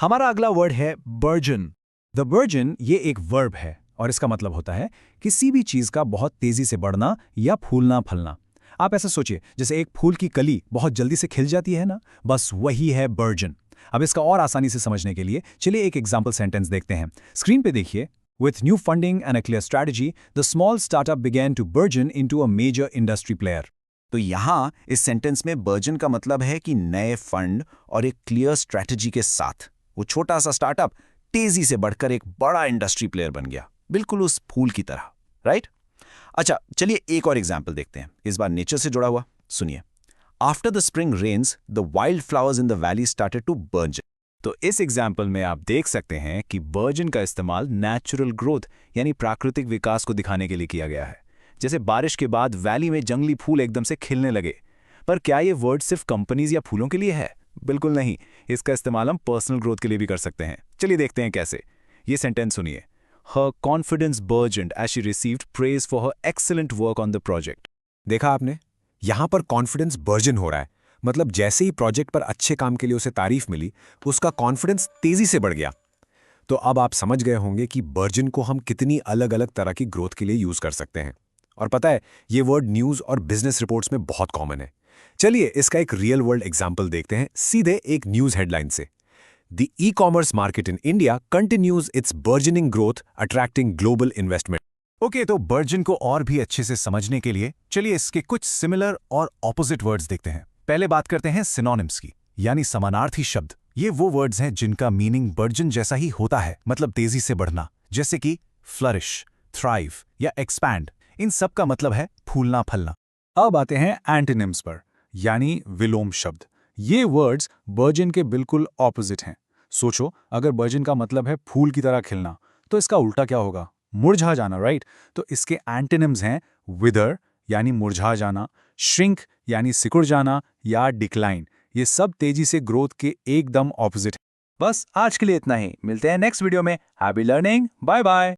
हमारा अगला वर्ड है बर्जन। द बर्जन ये एक वर्ब है और इसका मतलब होता है किसी भी चीज का बहुत तेजी से बढ़ना या फूलना फलना। आप ऐसा सोचिए जैसे एक फूल की कली बहुत जल्दी से खिल जाती है ना, बस वही है बर्जन। अब इसका और आसानी से समझने के लिए चलिए एक एग्जाम्पल सेंटेंस देखते हैं। स्क्रीन पे देखिए। With new funding and a clear strategy, the small startup began to burgeon into a major industry player. तो यहाँ इस सेंटेंस में बर्जन का मतलब है कि नए फंड और एक क्लियर स्ट्रैटेजी के साथ वो छोटा सा स्टार्टअप तेजी से बढ़कर एक बड़ा इंडस्ट्री प्लेयर बन गया, बिल्कुल उस फूल की तरह, राइट? अच्छा, चलिए एक और एग्जाम्पल देखते हैं, इस बार नेचर से जुड़ा हुआ। सुनिए। After the spring rains the wild flowers in the valley started to burgeon. तो इस एग्जाम्पल में आप देख सकते हैं कि बर्जन का इस्तेमाल नेचुरल ग्रोथ यानी प्राकृतिक विकास को दिखाने के लिए किया गया है। जैसे बारिश के बाद वैली में जंगली फूल एकदम से खिलने लगे। पर क्या ये वर्ड सिर्फ कंपनीज या फूलों के लिए है? बिल्कुल नहीं, इसका इस्तेमाल हम पर्सनल ग्रोथ के लिए भी कर सकते हैं। चलिए देखते हैं कैसे। ये सेंटेंस सुनिए। Her confidence burgeoned as she received praise for her excellent work on the project. देखा आपने, यहां पर कॉन्फिडेंस बर्जन हो रहा है। मतलब जैसे ही प्रोजेक्ट पर अच्छे काम के लिए उसे तारीफ मिली, उसका कॉन्फिडेंस तेजी से बढ़ गया। तो अब आप समझ गए होंगे कि बर्जन को हम कितनी अलग अलग तरह की ग्रोथ के लिए यूज कर सकते हैं। और पता है, ये वर्ड न्यूज और बिजनेस रिपोर्ट्स में बहुत कॉमन है। चलिए इसका एक रियल वर्ल्ड एग्जाम्पल देखते हैं, सीधे एक न्यूज हेडलाइन से। The e-commerce market in India continues its burgeoning growth, attracting global investment. Okay, तो बर्जन को और भी अच्छे से समझने के लिए चलिए इसके कुछ सिमिलर और ऑपोजिट वर्ड्स देखते हैं। पहले बात करते हैं सिनोनिम्स की, यानी समानार्थी शब्द। ये वो वर्ड्स हैं जिनका मीनिंग बर्जन जैसा ही होता है, मतलब तेजी से बढ़ना, जैसे कि फ्लरिश, थ्राइव या एक्सपैंड। इन सब का मतलब है फूलना फलना। अब आते हैं एंटोनिम्स पर, यानी विलोम शब्द। ये वर्ड्स बर्जन के बिल्कुल ऑपोजिट हैं। सोचो, अगर बर्जन का मतलब है फूल की तरह खिलना, तो इसका उल्टा क्या होगा? मुरझा जाना, राइट? तो इसके एंटोनिम्स हैं विदर यानी मुरझा जाना, श्रिंक यानी सिकुड़ जाना, या डिक्लाइन। ये सब तेजी से ग्रोथ के एकदम ऑपोजिट है। बस आज के लिए इतना ही, मिलते हैं नेक्स्ट वीडियो में। Happy learning, bye bye.